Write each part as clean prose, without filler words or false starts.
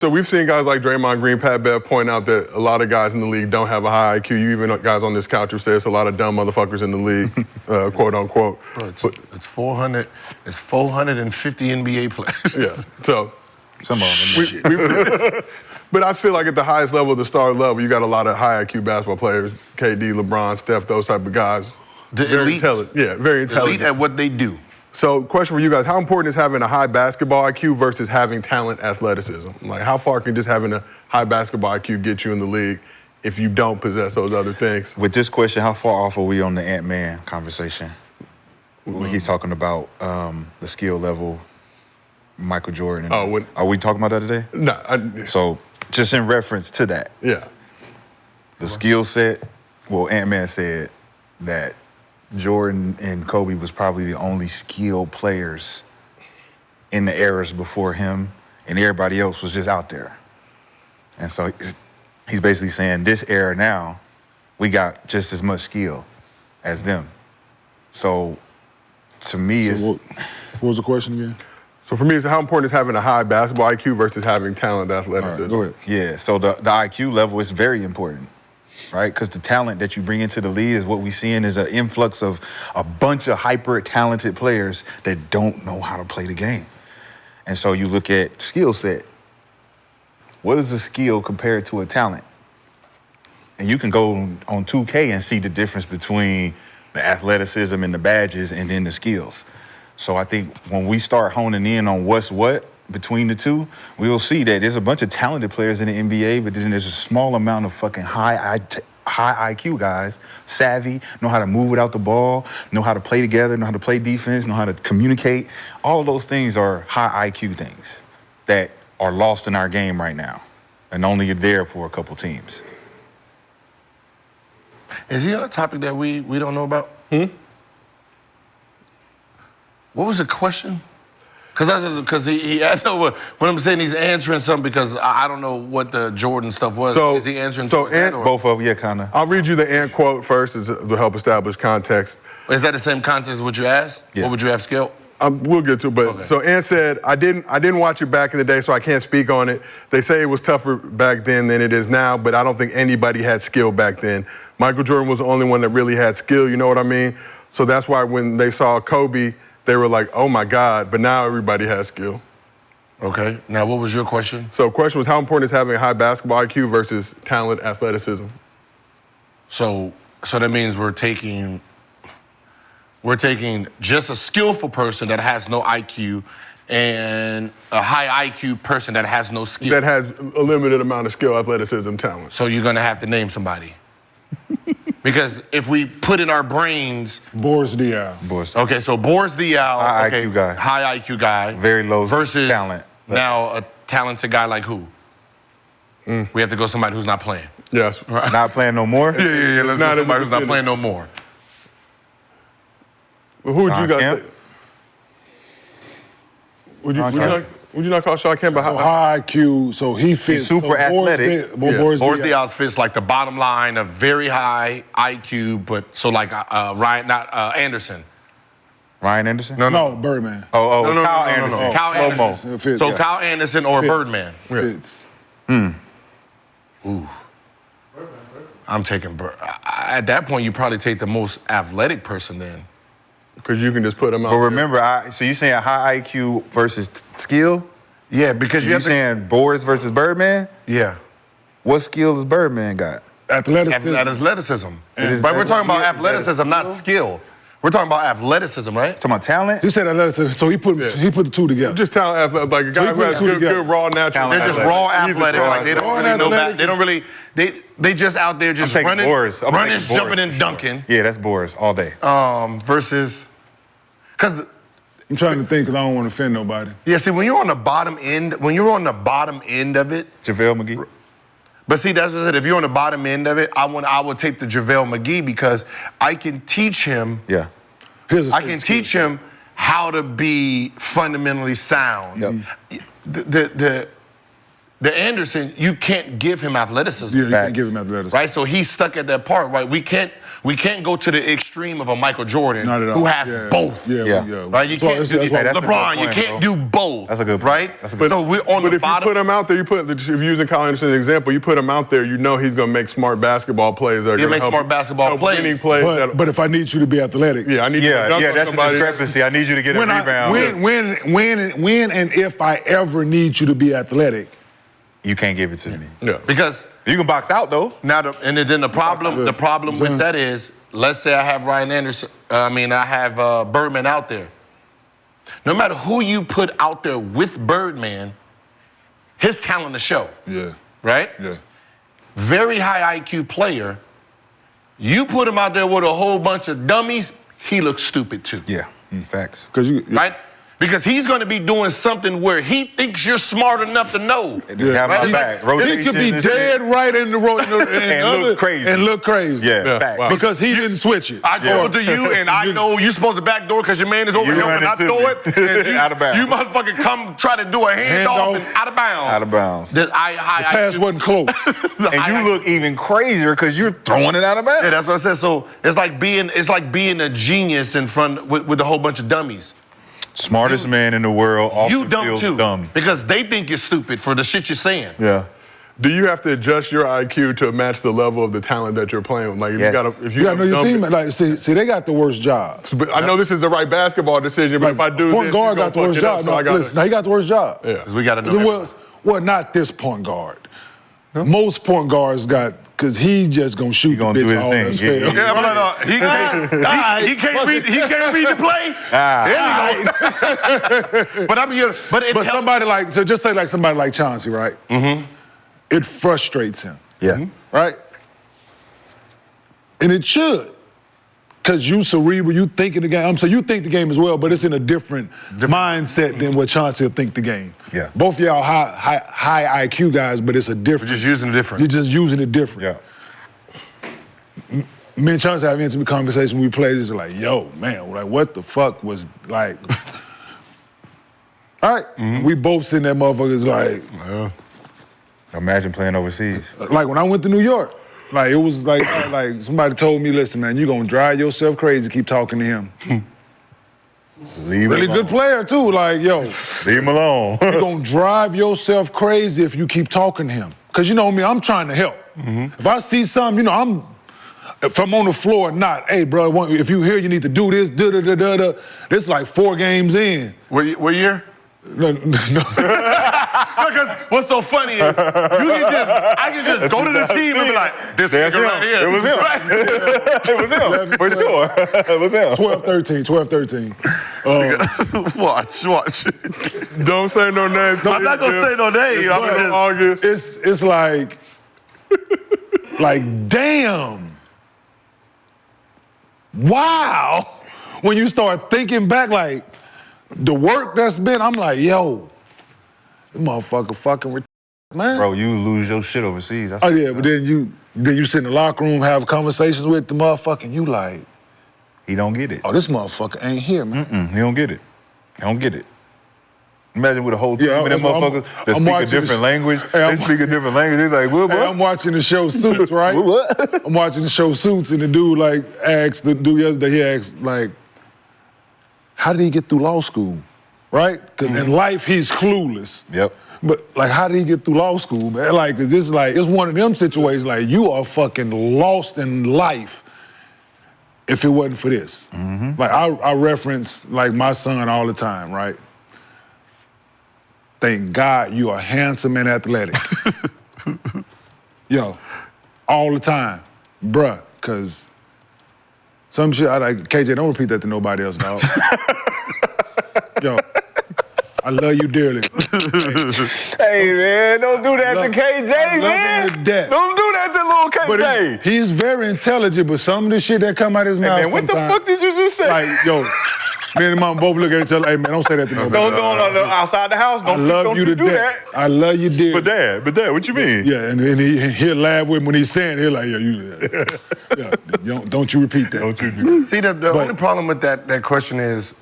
So we've seen guys like Draymond Green, Pat Bev point out that a lot of guys in the league don't have a high IQ. You even guys on this couch have said it's a lot of dumb motherfuckers in the league, quote unquote. Bro, it's 400. It's 450 NBA players. Yeah. So some of them. But I feel like at the highest level, the star level, you got a lot of high IQ basketball players, KD, LeBron, Steph, those type of guys. The very elite. intelligent. Yeah, very intelligent. Elite at what they do. So, question for you guys: how important is having a high basketball IQ versus having talent, athleticism? Like, how far can just having a high basketball IQ get you in the league if you don't possess those other things? With this question, how far off are we on the Ant-Man conversation? When he's talking about the skill level, Michael Jordan. Are we talking about that today? No. So, just in reference to that. Yeah. The skill set, well, Ant-Man said that Jordan and Kobe was probably the only skilled players in the eras before him, and everybody else was just out there. And so he's basically saying this era now, we got just as much skill as them. So to me, what was the question again? So for me, it's how important is having a high basketball IQ versus having talent, athleticism. All right, go ahead. Yeah, so the IQ level is very important, right? Because the talent that you bring into the league is what we're seeing is an influx of a bunch of hyper-talented players that don't know how to play the game. And so you look at skill set. What is a skill compared to a talent? And you can go on 2K and see the difference between the athleticism and the badges and then the skills. So I think when we start honing in on what's what between the two, we will see that there's a bunch of talented players in the NBA, but then there's a small amount of fucking high IQ guys, savvy, know how to move without the ball, know how to play together, know how to play defense, know how to communicate. All of those things are high IQ things that are lost in our game right now and only there for a couple teams. Is he on a topic that we don't know about? What was the question? Because I know what I'm saying. He's answering something because I don't know what the Jordan stuff was. So, is he answering? Both of them, yeah, kind of. I'll read you the Ant quote first to help establish context. Is that the same context as what you asked? Yeah. What would you have, Skil? We'll get to it, but Okay. So Ant said, I didn't watch it back in the day, so I can't speak on it. They say it was tougher back then than it is now, but I don't think anybody had skill back then. Michael Jordan was the only one that really had skill, you know what I mean? So that's why when they saw Kobe, they were like, oh my God, but now everybody has skill. Okay, now what was your question? So the question was, how important is having a high basketball IQ versus talent, athleticism? So that means we're taking just a skillful person that has no IQ and a high IQ person that has no skill. That has a limited amount of skill, athleticism, talent. So you're gonna have to name somebody. Because if we put in our brains... Boris Diaw. Okay, so Boris Diaw. High IQ guy. High IQ guy. Very low versus talent. Now a talented guy like who? We have to go somebody who's not playing. Yes. Right. Not playing no more? Yeah. Let's Not go in somebody the who's not vicinity. playing no more. Well, who would you guys Kemp? say? Would you not call Shawn Kemp a So high? high IQ, so he fits. super athletic. Boris Boris Diaw. Diaw fits like the bottom line of very high IQ, but so like Ryan, not Anderson. Ryan Anderson? No, Birdman. Oh, No. Kyle Anderson. Kyle Slow-mo. Anderson. It fits, So yeah. Kyle Anderson or Fits. Birdman. Fits. I'm taking Bird. At that point, you probably take the most athletic person then. Because you can just put them out. But remember, so you saying high IQ versus skill? Yeah, because you You have to. saying Boris versus Birdman? Yeah. What skill does Birdman got? Athleticism. Athleticism. is- But we're talking about is that a athleticism, not skill. We're talking about athleticism, right? Talking about talent? He said athleticism, so he put the two together. Just talent, athletic, like a guy he who put has two together. good raw natural. Talent, They're just athletic. raw He's a athletic. raw Like they don't athletic. really know Athletic. that. They don't really. They just out there just taking running, Boris. I'm running, taking Boris jumping, and for sure. dunking. Yeah, that's Boris all day. Versus, because I'm trying to think because I don't want to offend nobody. yeah, see, when you're on the bottom end, of it, JaVale McGee? but see, that's what I said. If you're on the bottom end of it, I would take the JaVale McGee because I can teach him. Yeah. I can teach him how to be fundamentally sound. Yep. the Anderson, you can't give him athleticism. Yeah, you can't give him athleticism. Right? So he's stuck at that part, right? We can't go to the extreme of a Michael Jordan Not at all. who has Yeah. both. Yeah. Right? You can't do that's why- that's a good LeBron, you point, can't bro. do both. That's a good point. Right? That's a good So we're on But the if bottom. you put him out there, if you're using Kyle Anderson as an example, you put him out there, you know he's going to make smart basketball plays that are He'll going to make help smart basketball help plays. winning plays. But if I need you to be athletic, I need you to dunk on that's somebody. the discrepancy. I need you to get a rebound. when and if I ever need you to be athletic, You can't give it to me. Yeah. Because You can box out though. now, then the problem with that is, let's say I have Ryan Anderson, I have Birdman out there. No matter who you put out there with Birdman, his talent to show. yeah, Right? yeah. Very high IQ player. You put him out there with a whole bunch of dummies, he looks stupid too. Yeah, facts. Because you, Right? Because he's going to be doing something where he thinks you're smart enough to know. And just have my Right? back. he Rotation could be and shit. dead right in the road And look crazy. and look crazy. Yeah, facts. wow. Because he didn't switch it. I go to you and I know you're supposed to backdoor because your man is over You here run and I into throw me. it. And you, Out of bounds. You motherfucking come try to do a handoff and out of bounds. Out of bounds. That high Pass wasn't close. And you look even crazier because you're throwing it out of bounds. Yeah, that's what I said. So it's like being a genius in front with a whole bunch of dummies. Smartest man in the world often You dumb feels too. dumb. Because they think you're stupid for the shit you're saying. Yeah. Do you have to adjust your IQ to match the level of the talent that you're playing with? Like, Yes. if You gotta know your dump team. it- Like, see, they got the worst job. But I know this is the right basketball decision, but if I do point this, guard you got the gonna worst fuck it up, job. so No, I gotta- listen, now he got the worst job. Yeah. Because we got to know. It everybody. well, not this point guard. Most point guards got, because he just gonna shoot gonna the do bitch his all thing. his Yeah, face. Yeah, but no. He can't read. He can't read the play. There we go. But I'm here. But it But helps. somebody like, so just say like somebody like Chauncey, right? Mm-hmm. It frustrates him, Yeah. right? And it should. Because you cerebral, you think in the game. So you think the game as well, but it's in a different mindset than what Chauncey will think the game. Yeah. Both of y'all high IQ guys, but it's a We're different. just using it different. You're just using it different. Yeah. Me and Chauncey have intimate conversation when we played. It's like, yo, man, like what the fuck was like? All right, we both sitting there, motherfuckers like. Imagine playing overseas. Like when I went to New York, like it was like somebody told me, listen, man, you gonna drive yourself crazy, keep talking to him. Leave Really him good player too, like yo, Leave him alone. you gonna drive yourself crazy if you keep talking to him. Cause you know me, I'm trying to help. If I see something, you know, if I'm on the floor or not, hey bro, if you hear you need to do this, da-da-da-da-da, this like 4 games in. What year? No. Because what's so funny is I can just go to the team and be like, this That's nigga him. right here. It was him. Right? It was him, for sure. It was him. 12-13. Watch. Don't say no names. I'm not gonna say no name. I'm gonna August. It's like damn. Wow. When you start thinking back, like the work that's been, I'm like, yo, this motherfucker fucking man. Bro, you lose your shit overseas. That's Oh yeah, but then you sit in the locker room, have conversations with the motherfucker, and you like, he don't get it. oh, this motherfucker ain't here, man. He don't get it. He don't get it. Imagine with a whole team Yeah, of them that's what motherfuckers that I'm speak a watching different this- language. Hey, I'm- They speak a different language. They're like, what? Hey, I'm watching the show Suits, right? What? I'm watching the show Suits, and the dude like asked the dude yesterday. He asked like, "How did he get through law school?" Right? Because in life he's clueless. Yep. But like, how did he get through law school, man? Like, 'cause this is like it's one of them situations. Like, you are fucking lost in life if it wasn't for this. Like, I reference like my son all the time, right? Thank God you are handsome and athletic. Yo, all the time, bruh, cause some shit I like, KJ, don't repeat that to nobody else, dog. Yo, I love you dearly. Hey, man, don't do that love- to KJ, I love man. him to death. Don't do that to little But KJ. he's very intelligent, but some of the shit that come out his mouth Man, what the sometimes, fuck did you just say? like, yo, me and mom both look at each other, hey, man, don't say that to nobody. don't outside the house. I Don't, love don't you to do death. that. I love you dearly. But dad, what you mean? Yeah, and he'll laugh with him when he's saying it. He'll like, yeah, don't you repeat that. Don't you do See, the only problem with that question is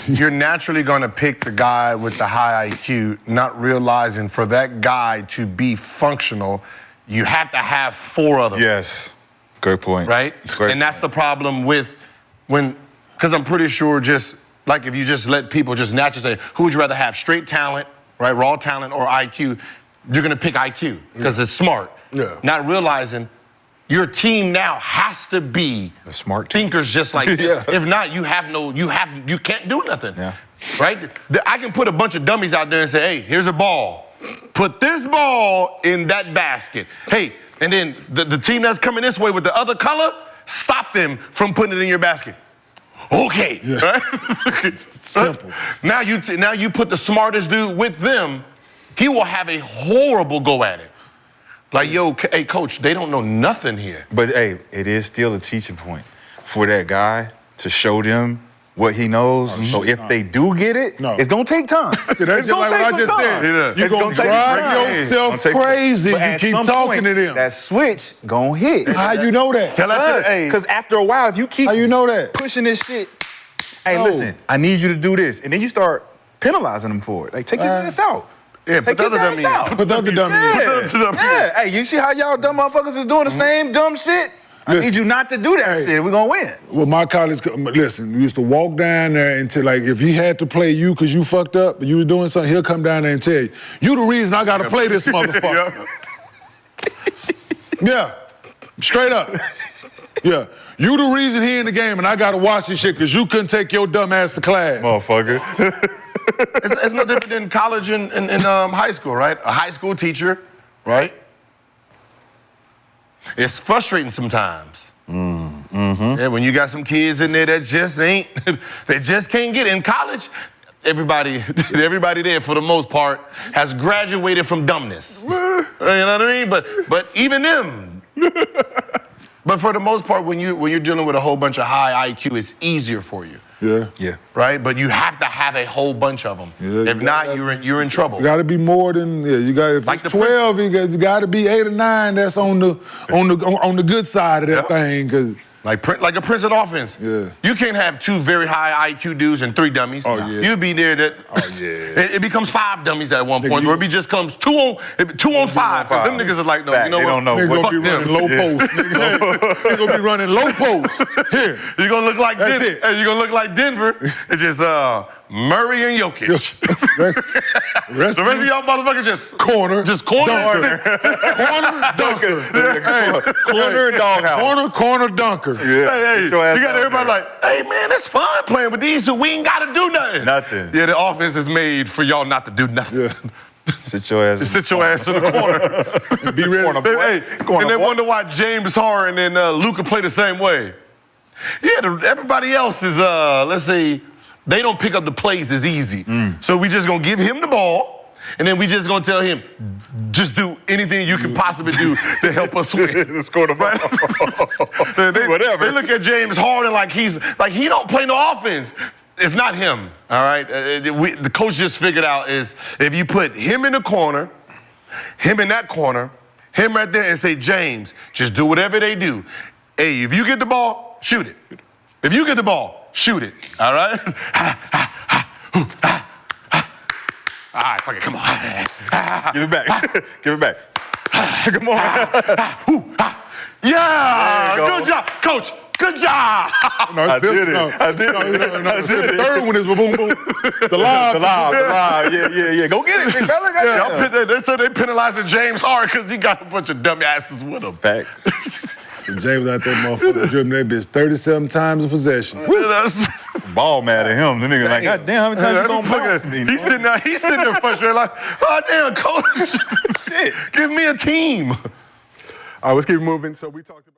you're naturally going to pick the guy with the high IQ, not realizing for that guy to be functional, you have to have 4 of them. Yes. Great point. Right? Great and that's the problem with because I'm pretty sure just like if you just let people just naturally say, who would you rather have, straight talent, right, raw talent or IQ, you're going to pick IQ because it's smart. Yeah. Not realizing your team now has to be A smart team. thinkers just like you. Yeah. If not, you can't do nothing. Yeah. Right? I can put a bunch of dummies out there and say, hey, here's a ball. Put this ball in that basket. Hey, and then the team that's coming this way with the other color, stop them from putting it in your basket. Okay. Yeah. Right? Simple. Now you put the smartest dude with them, he will have a horrible go at it. Like, yo, hey, coach, they don't know nothing here. But hey, it is still a teaching point for that guy to show them what he knows. So if they do get it, it's gonna take time. See, that's just like what I just said. You're going to drive yourself crazy if you keep talking to them. That switch gonna hit. How you know that? Tell that to the hey. Because after a while, if you keep How you know that? pushing this shit, hey, No. listen, I need you to do this. And then you start penalizing them for it. Like, take his ass out. Yeah, Take put the his other ass dummy out. in. Put the other dummy in. Yeah. Hey, you see how y'all dumb motherfuckers is doing the same dumb shit? I need you not to do that shit. We're gonna win. Well, my college, listen, we used to walk down there and like, if he had to play you because you fucked up and you was doing something, he'll come down there and tell you, you the reason I got to play this motherfucker. Yeah, straight up. Yeah, you the reason he in the game and I got to watch this shit because you couldn't take your dumb ass to class. Motherfucker. It's no different than college and high school, right? A high school teacher, right? It's frustrating sometimes. Yeah, when you got some kids in there that just ain't, they just can't get it. In college, everybody there for the most part has graduated from dumbness. You know what I mean? But even them. But for the most part, when you're dealing with a whole bunch of high IQ, it's easier for you. Yeah. Right? But you have to have a whole bunch of them. Yeah, if not, you're in trouble. You got to be more than you got. If Like it's the 12, you got to be 8 or 9. That's on the good side of that thing. Cause Like a Princeton offense. Yeah. You can't have 2 very high IQ dudes and 3 dummies. Oh, yeah. You'd be there that. Oh, yeah. It becomes 5 dummies at one Nigga, point, you- or it just comes 2 on 5. Because them niggas are like, no, Fact, you know they what? don't know. Nigga Fuck gonna be them. running low post. Nigga gonna be running low post. Here. You're gonna look like That's Denver. it. Hey, you're gonna look like Denver. It's just Murray and Jokic. The rest of y'all motherfuckers just corner. Just corner. Corner dunker. Hey, Corner and doghouse. Corner dunker. Hey, you your ass got down everybody there. like, hey man, it's fun playing with these two. We ain't gotta do nothing. Nothing. Yeah, the offense is made for y'all not to do nothing. Yeah. Sit your ass. Sit your ass in the corner. Be ready. Corner boy. Hey, Corner and they boy. wonder why James Harden and Luka play the same way. Yeah, everybody else is, let's say, they don't pick up the plays as easy. So we just gonna give him the ball, and then we just gonna tell him, just do anything you can possibly do to help us win. Score the ball. Whatever. They look at James Harden like he don't play no offense. It's not him, all right? The coach just figured out is if you put him in the corner, him in that corner, him right there, and say, James, just do whatever they do. Hey, if you get the ball, shoot it. If you get the ball, shoot it, all right? All right, fuck it, come on. Give it back. Give it back. Come on. Yeah, There you go. good job, coach. Good job. No, I did it. I did it. I did The it. third one is boom, boom. The live. The live. Yeah. Go get it, big fella. Y'all they said they penalizing James Harden because he got a bunch of dumb asses with him. Facts. James out there, motherfucker, dribbling that bitch 37 times a possession. Ball mad at him. The nigga like, God damn, how many times you gonna bounce me? He's sitting there frustrated like, oh damn, coach, shit, give me a team. All right, let's keep moving. So we talked about.